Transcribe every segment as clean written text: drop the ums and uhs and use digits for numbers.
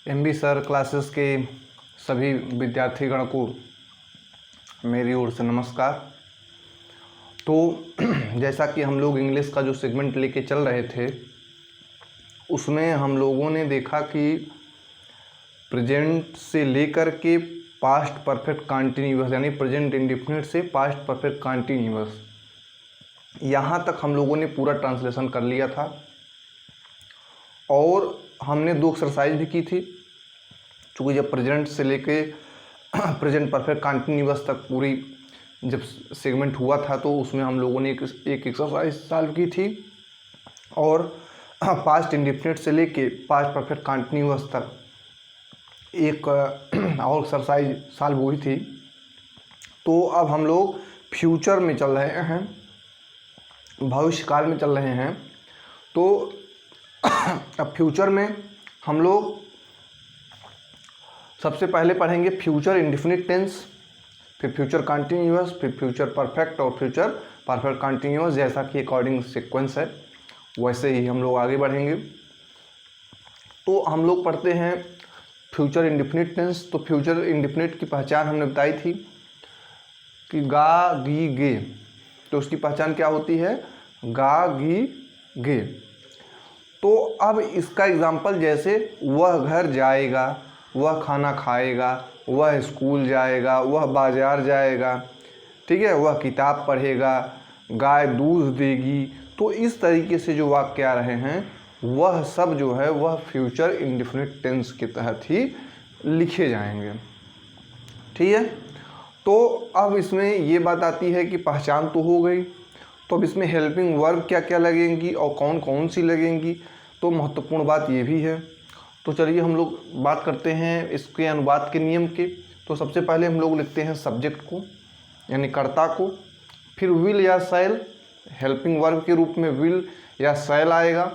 MB sir classes के सभी विद्यार्थीगण को मेरी ओर से नमस्कार। तो जैसा कि हम लोग इंग्लिश का जो सेगमेंट लेके चल रहे थे उसमें हम लोगों ने देखा कि प्रेजेंट से लेकर के पास्ट परफेक्ट कंटिन्यूअस यानी प्रेजेंट इंडेफिनिट से पास्ट परफेक्ट कंटिन्यूअस यहाँ तक हम लोगों ने पूरा ट्रांसलेशन कर लिया था और हमने 2 एक्सरसाइज भी की थी। चूँकि जब प्रेजेंट से लेके प्रेजेंट परफेक्ट कंटिन्यूअस तक पूरी जब सेगमेंट हुआ था तो उसमें हम लोगों ने एक एक्सरसाइज सॉल्व की थी और पास्ट इंडेफिनिट से लेके पास्ट परफेक्ट कंटिन्यूअस तक एक और एक्सरसाइज सॉल्व हुई थी। तो अब हम लोग फ्यूचर में चल रहे हैं, भविष्यकाल में चल रहे हैं। तो अब फ्यूचर में हम लोग सबसे पहले पढ़ेंगे फ्यूचर इंडेफिनिट टेंस, फिर फ्यूचर कंटिन्यूअस, फिर फ्यूचर परफेक्ट और फ्यूचर परफेक्ट कंटिन्यूअस। जैसा कि अकॉर्डिंग सीक्वेंस है वैसे ही हम लोग आगे बढ़ेंगे। तो हम लोग पढ़ते हैं फ्यूचर इंडेफिनिट टेंस। तो फ्यूचर इंडेफिनिट की पहचान हमने बताई थी कि गा गी गे। तो उसकी पहचान क्या होती है? गा गी गे। तो अब इसका एग्जाम्पल जैसे वह घर जाएगा, वह खाना खाएगा, वह स्कूल जाएगा, वह बाज़ार जाएगा, ठीक है, वह किताब पढ़ेगा, गाय दूध देगी। तो इस तरीके से जो वाक्य आ रहे हैं वह सब जो है वह फ्यूचर इंडेफिनिट टेंस के तहत ही लिखे जाएंगे, ठीक है। तो अब इसमें ये बात आती है कि पहचान तो हो गई, तो अब इसमें हेल्पिंग वर्ब क्या क्या लगेंगी और कौन कौन सी लगेंगी, तो महत्वपूर्ण बात ये भी है। तो चलिए हम लोग बात करते हैं इसके अनुवाद के नियम के। तो सबसे पहले हम लोग लिखते हैं सब्जेक्ट को यानी कर्ता को, फिर विल या शैल, हेल्पिंग वर्ब के रूप में विल या शैल आएगा।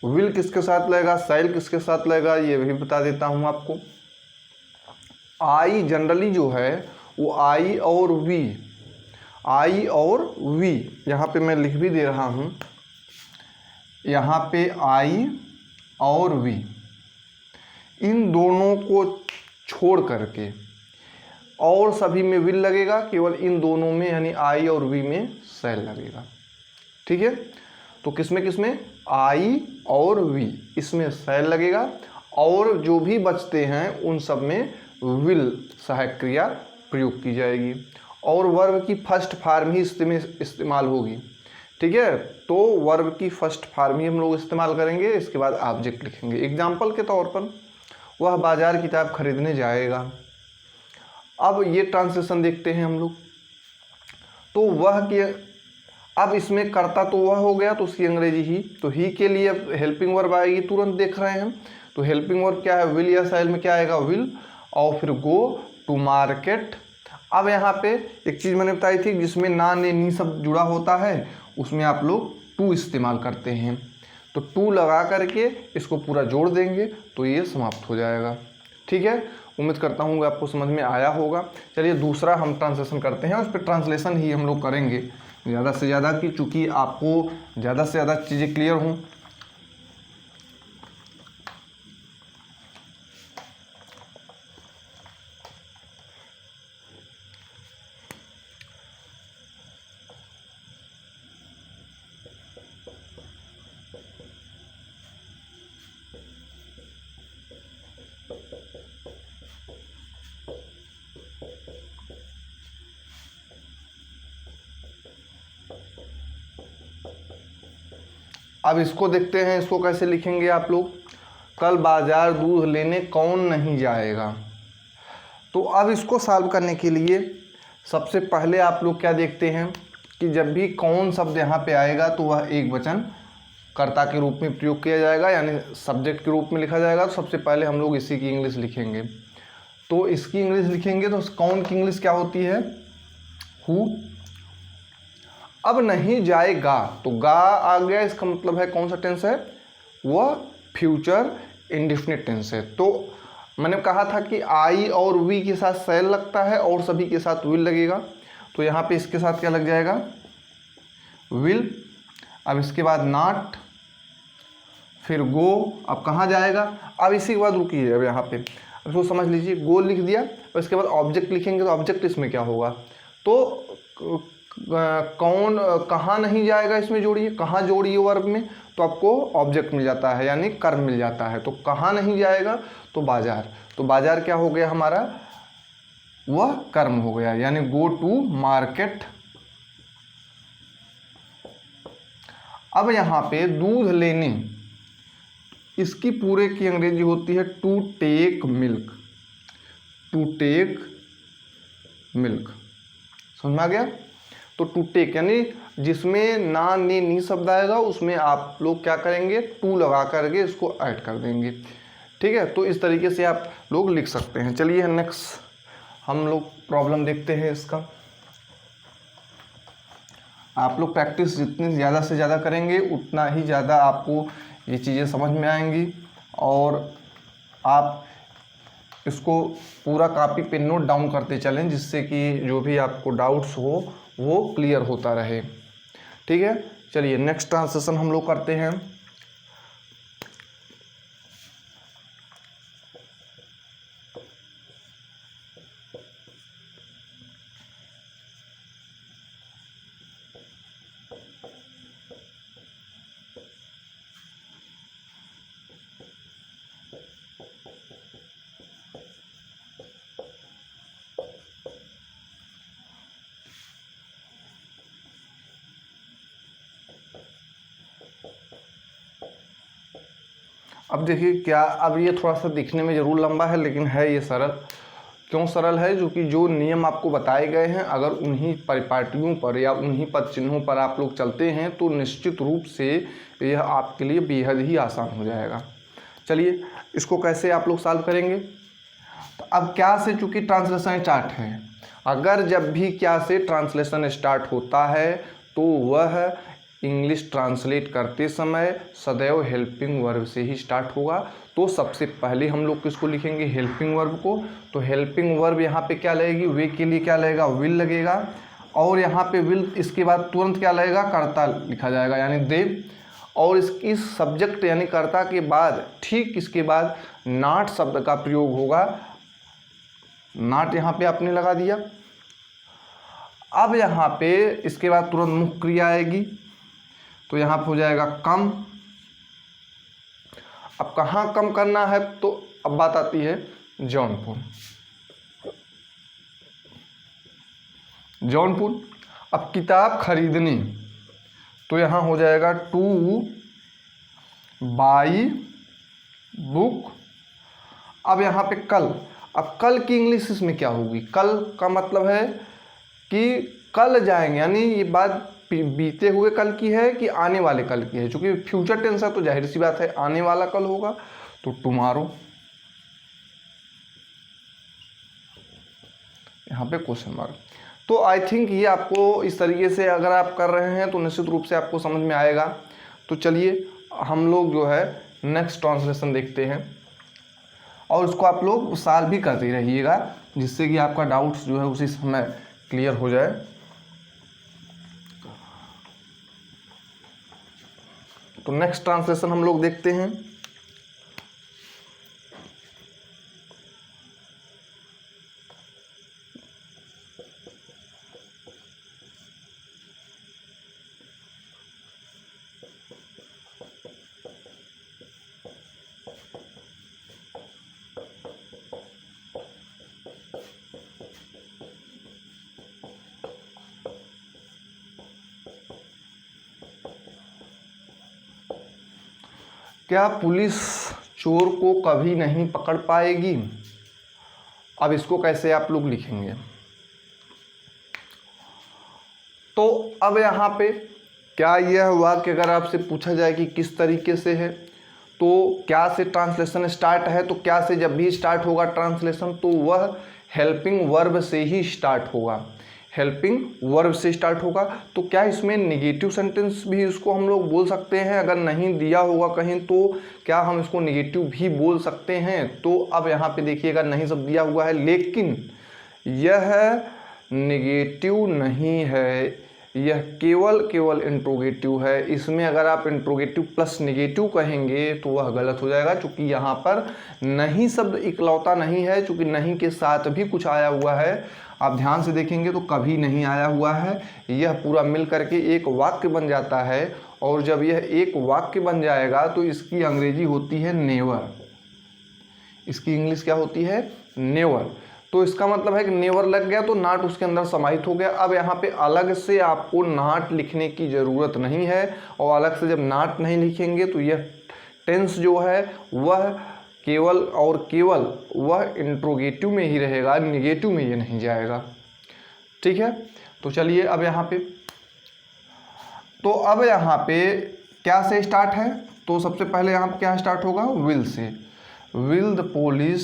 विल किसके साथ लगेगा, शैल किसके साथ लगेगा, ये भी बता देता हूँ आपको। आई जनरली जो है वो आई और वी, यहाँ पे मैं लिख भी दे रहा हूँ, यहाँ पे आई और वी इन दोनों को छोड़ करके और सभी में विल लगेगा, केवल इन दोनों में यानी आई और वी में शैल लगेगा, ठीक है। तो किसमें आई और वी इसमें शैल लगेगा और जो भी बचते हैं उन सब में विल सहायक क्रिया प्रयोग की जाएगी और वर्ब की फर्स्ट फॉर्म ही इसमें इस्तेमाल होगी, ठीक है। तो वर्ब की फर्स्ट फॉर्म ही हम लोग इस्तेमाल करेंगे, इसके बाद ऑब्जेक्ट लिखेंगे। एग्जाम्पल के तौर पर वह बाजार किताब खरीदने जाएगा। अब ये ट्रांसलेशन देखते हैं हम लोग। तो वह के अब इसमें कर्ता तो वह हो गया तो उसकी अंग्रेजी ही, तो ही के लिए अब हेल्पिंग वर्ब आएगी, तुरंत देख रहे हैं। तो हेल्पिंग वर्ब क्या है, विल या शैल में क्या आएगा, विल, और फिर गो टू मार्केट। अब यहाँ पे एक चीज़ मैंने बताई थी जिसमें ना ने नी सब जुड़ा होता है उसमें आप लोग टू इस्तेमाल करते हैं। तो टू लगा करके इसको पूरा जोड़ देंगे तो ये समाप्त हो जाएगा, ठीक है। उम्मीद करता हूँ आपको समझ में आया होगा। चलिए दूसरा हम ट्रांसलेशन करते हैं, उस पर ट्रांसलेशन ही हम लोग करेंगे ज़्यादा से ज़्यादा कि चूँकि आपको ज़्यादा से ज़्यादा चीज़ें क्लियर हों। अब इसको देखते हैं, इसको कैसे लिखेंगे आप लोग। कल बाजार दूध लेने कौन नहीं जाएगा। तो अब इसको सॉल्व करने के लिए सबसे पहले आप लोग क्या देखते हैं कि जब भी कौन शब्द यहाँ पे आएगा तो वह एक वचन कर्ता के रूप में प्रयोग किया जाएगा यानी सब्जेक्ट के रूप में लिखा जाएगा। तो सबसे पहले हम लोग इसी की इंग्लिश लिखेंगे। तो इसकी इंग्लिश लिखेंगे तो कौन की इंग्लिश क्या होती है, हु। अब नहीं जाएगा तो गा आ गया, इसका मतलब है कौन सा टेंस है, वह फ्यूचर इंडेफिनिट टेंस है। तो मैंने कहा था कि आई और वी के साथ शैल लगता है और सभी के साथ विल लगेगा। तो यहाँ पे इसके साथ क्या लग जाएगा, विल। अब इसके बाद नॉट, फिर गो, अब कहाँ जाएगा। अब इसी के बाद रुकिए, अब यहाँ पे अब इसको समझ लीजिए, गो लिख दिया और इसके बाद ऑब्जेक्ट लिखेंगे तो ऑब्जेक्ट इसमें क्या होगा, तो कौन कहाँ नहीं जाएगा इसमें जोड़िए, कहाँ जोड़िए वर्ब में, तो आपको ऑब्जेक्ट मिल जाता है यानी कर्म मिल जाता है। तो कहाँ नहीं जाएगा, तो बाजार, तो बाजार क्या हो गया हमारा, वह कर्म हो गया यानी गो टू मार्केट। अब यहाँ पे दूध लेने, इसकी पूरे की अंग्रेजी होती है to take milk, to take milk, समझ में आ गया। तो टू टेक यानी जिसमें ना ने नी शब्द आएगा उसमें आप लोग क्या करेंगे, टू लगा करके इसको ऐड कर देंगे, ठीक है। तो इस तरीके से आप लोग लिख सकते हैं। चलिए नेक्स्ट हम लोग प्रॉब्लम देखते हैं इसका। आप लोग प्रैक्टिस जितनी ज़्यादा से ज़्यादा करेंगे उतना ही ज़्यादा आपको ये चीज़ें समझ में आएंगी और आप इसको पूरा कॉपी पे नोट डाउन करते चलें, जिससे कि जो भी आपको डाउट्स हो वो क्लियर होता रहे, ठीक है। चलिए नेक्स्ट ट्रांसलेशन हम लोग करते हैं। अब देखिए क्या, अब ये थोड़ा सा दिखने में ज़रूर लंबा है लेकिन है ये सरल। क्यों सरल है, जो कि जो नियम आपको बताए गए हैं अगर उन्हीं परिपाटियों पर या उन्हीं पद चिन्हों पर आप लोग चलते हैं तो निश्चित रूप से यह आपके लिए बेहद ही आसान हो जाएगा। चलिए इसको कैसे आप लोग सॉल्व करेंगे। तो अब क्या से चूँकि ट्रांसलेशन स्टार्ट है, अगर जब भी क्या से ट्रांसलेशन स्टार्ट होता है तो वह इंग्लिश ट्रांसलेट करते समय सदैव हेल्पिंग वर्ब से ही स्टार्ट होगा। तो सबसे पहले हम लोग किसको लिखेंगे, हेल्पिंग वर्ब को। तो हेल्पिंग वर्ब यहाँ पे क्या लगेगी, वे के लिए क्या लगेगा, विल लगेगा। और यहाँ पे विल इसके बाद तुरंत क्या लगेगा, कर्ता लिखा जाएगा यानी दे। और इसकी सब्जेक्ट यानी कर्ता के बाद ठीक इसके बाद नॉट शब्द का प्रयोग होगा। नॉट यहाँ पे आपने लगा दिया। अब यहाँ पे इसके बाद तुरंत मुख्य क्रिया आएगी तो यहाँ पे हो जाएगा कम। अब कहाँ कम करना है, तो अब बात आती है जौनपुर। जौनपुर। अब किताब खरीदनी तो यहाँ हो जाएगा टू बाई बुक। अब यहाँ पे कल, अब कल की इंग्लिश इसमें क्या होगी, कल का मतलब है कि कल जाएंगे यानी ये बात बीते हुए कल की है कि आने वाले कल की है। क्योंकि फ्यूचर टेंस है तो जाहिर सी बात है आने वाला कल होगा, तो टुमारो। यहाँ पे क्वेश्चन मार्क। तो आई थिंक ये आपको इस तरीके से अगर आप कर रहे हैं तो निश्चित रूप से आपको समझ में आएगा। तो चलिए हम लोग जो है नेक्स्ट ट्रांसलेशन देखते हैं और उसको आप लोग सॉल्व भी करते रहिएगा, जिससे कि आपका डाउट्स जो है उसी समय क्लियर हो जाए। तो नेक्स्ट ट्रांसलेशन हम लोग देखते हैं। क्या पुलिस चोर को कभी नहीं पकड़ पाएगी। अब इसको कैसे आप लोग लिखेंगे, तो अब यहाँ पे क्या यह वाक्य अगर आपसे पूछा जाए कि किस तरीके से है, तो क्या से ट्रांसलेशन स्टार्ट है, तो क्या से जब भी स्टार्ट होगा ट्रांसलेशन तो वह हेल्पिंग वर्ब से ही स्टार्ट होगा, हेल्पिंग वर्ब से स्टार्ट होगा। तो क्या इसमें नेगेटिव सेंटेंस भी इसको हम लोग बोल सकते हैं, अगर नहीं दिया होगा कहीं तो क्या हम इसको नेगेटिव भी बोल सकते हैं। तो अब यहाँ पे देखिएगा नहीं सब दिया हुआ है, लेकिन यह नेगेटिव नहीं है, यह केवल इंट्रोगेटिव है। इसमें अगर आप इंट्रोगेटिव प्लस नेगेटिव कहेंगे तो वह गलत हो जाएगा, क्योंकि यहाँ पर नहीं शब्द इकलौता नहीं है, क्योंकि नहीं के साथ भी कुछ आया हुआ है। आप ध्यान से देखेंगे तो कभी नहीं आया हुआ है। यह पूरा मिल करके एक वाक्य बन जाता है, और जब यह एक वाक्य बन जाएगा तो इसकी अंग्रेजी होती है नेवर। इसकी इंग्लिश क्या होती है? नेवर। तो इसका मतलब है कि नेवर लग गया तो नॉट उसके अंदर समाहित हो गया। अब यहाँ पे अलग से आपको नॉट लिखने की ज़रूरत नहीं है, और अलग से जब नॉट नहीं लिखेंगे तो यह टेंस जो है वह केवल और केवल वह इंट्रोगेटिव में ही रहेगा, निगेटिव में ये नहीं जाएगा। ठीक है, तो चलिए अब यहाँ पे, तो अब यहाँ पे क्या से स्टार्ट है? तो सबसे पहले यहाँ पे क्या स्टार्ट होगा? Will say. Will the police.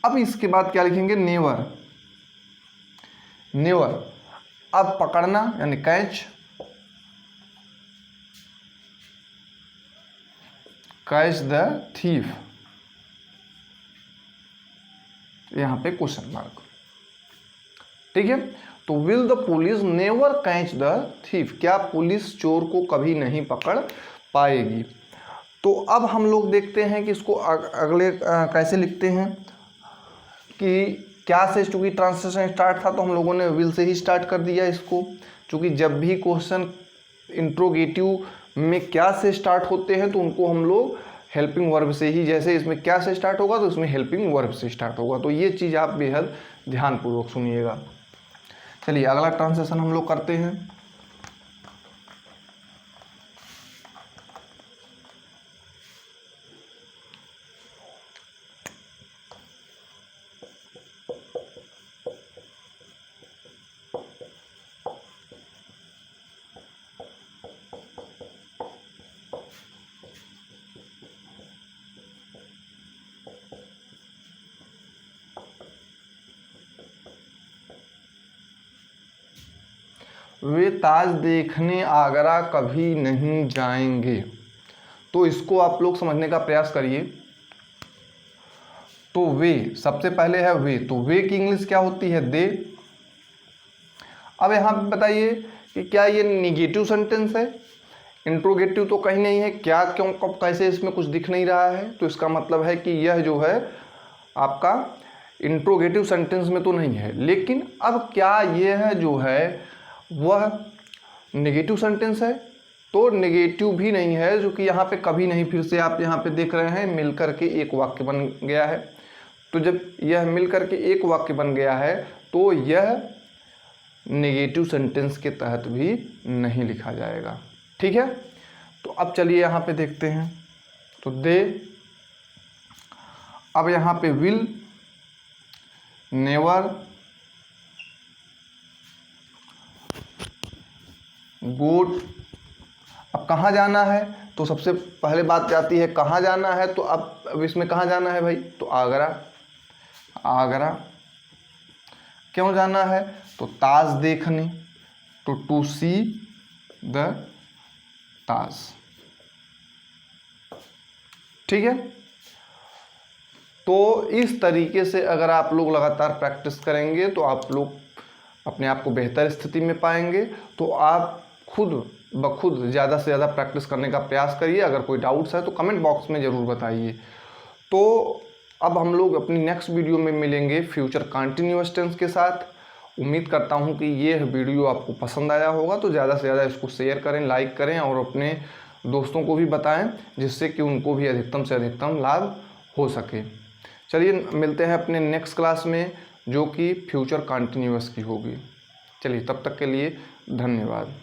अब इसके बाद क्या लिखेंगे? नेवर। नेवर। अब पकड़ना यानी कैच। Catch the thief. यहां पे क्वेश्चन मार्क। ठीक है, तो will the police never catch the thief. क्या पुलिस चोर को कभी नहीं पकड़ पाएगी? तो अब हम लोग देखते हैं कि इसको अगले कैसे लिखते हैं, कि क्या से, चूँकि ट्रांसलेशन स्टार्ट था तो हम लोगों ने विल से ही स्टार्ट कर दिया इसको, क्योंकि जब भी क्वेश्चन इंट्रोगेटिव में क्या से स्टार्ट होते हैं तो उनको हम लोग हेल्पिंग वर्ब से ही, जैसे इसमें क्या से स्टार्ट होगा तो इसमें हेल्पिंग वर्ब से स्टार्ट होगा। तो ये चीज़ आप बेहद ध्यानपूर्वक सुनिएगा। चलिए अगला ट्रांसलेशन हम लोग करते हैं। वे ताज देखने आगरा कभी नहीं जाएंगे। तो इसको आप लोग समझने का प्रयास करिए। तो वे, सबसे पहले है वे, तो वे की इंग्लिश क्या होती है? दे। अब यहाँ पे बताइए कि क्या ये निगेटिव सेंटेंस है? इंट्रोगेटिव तो कहीं नहीं है, क्या, क्यों, कब, कैसे, इसमें कुछ दिख नहीं रहा है। तो इसका मतलब है कि यह जो है आपका इंट्रोगेटिव सेंटेंस में तो नहीं है। लेकिन अब क्या यह जो है वह नेगेटिव सेंटेंस है? तो नेगेटिव भी नहीं है, जो कि यहाँ पे कभी नहीं, फिर से आप यहाँ पे देख रहे हैं मिलकर के एक वाक्य बन गया है। तो जब यह मिलकर के एक वाक्य बन गया है तो यह नेगेटिव सेंटेंस के तहत भी नहीं लिखा जाएगा। ठीक है, तो अब चलिए यहाँ पे देखते हैं। तो दे, अब यहाँ पे विल, नेवर, गोट। अब कहाँ जाना है? तो सबसे पहले बात जाती है कहाँ जाना है। तो अब इसमें कहाँ जाना है भाई? तो आगरा। आगरा। क्यों जाना है? तो ताज देखने, तो टू सी द ताज। ठीक है, तो इस तरीके से अगर आप लोग लगातार प्रैक्टिस करेंगे तो आप लोग अपने आप को बेहतर स्थिति में पाएंगे। तो आप खुद ब खुद ज़्यादा से ज़्यादा प्रैक्टिस करने का प्रयास करिए। अगर कोई डाउट्स है तो कमेंट बॉक्स में ज़रूर बताइए। तो अब हम लोग अपनी नेक्स्ट वीडियो में मिलेंगे फ्यूचर कंटिन्यूअस टेंस के साथ। उम्मीद करता हूं कि यह वीडियो आपको पसंद आया होगा। तो ज़्यादा से ज़्यादा इसको शेयर करें, लाइक करें और अपने दोस्तों को भी बताएं, जिससे कि उनको भी अधिकतम से अधिकतम लाभ हो सके। चलिए मिलते हैं अपने नेक्स्ट क्लास में, जो कि फ्यूचर कंटिन्यूअस की होगी। चलिए तब तक के लिए धन्यवाद।